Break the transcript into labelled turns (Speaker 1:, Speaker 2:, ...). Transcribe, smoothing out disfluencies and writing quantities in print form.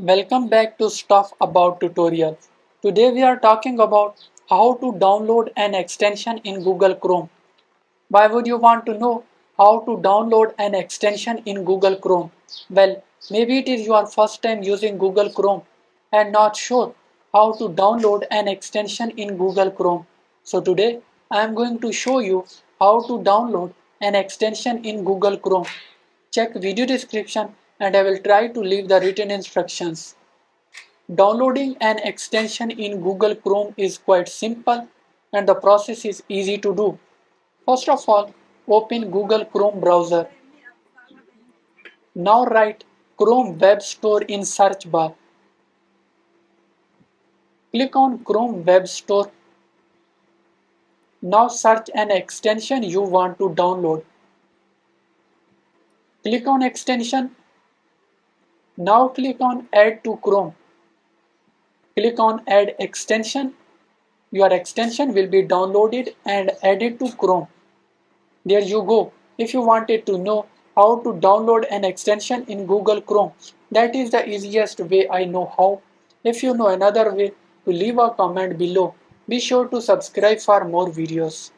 Speaker 1: Welcome back to Stuff About Tutorial. Today we are talking about how to download an extension in Google Chrome. Why would you want to know how to download an extension in Google Chrome? Well, maybe it is your first time using Google Chrome and not sure how to download an extension in Google Chrome. So today I am going to show you how to download an extension in Google Chrome. Check video description and I will try to leave the written instructions. Downloading an extension in Google Chrome is quite simple and the process is easy to do. First of all, open Google Chrome browser. Now write Chrome Web Store in search bar. Click on Chrome Web Store. Now search an extension you want to download. Click on extension. Now click on Add to Chrome. Click on Add extension. Your extension will be downloaded and added to Chrome. There you go. If you wanted to know how to download an extension in Google Chrome, that is the easiest way I know how. If you know another way, to leave a comment below. Be sure to subscribe for more videos.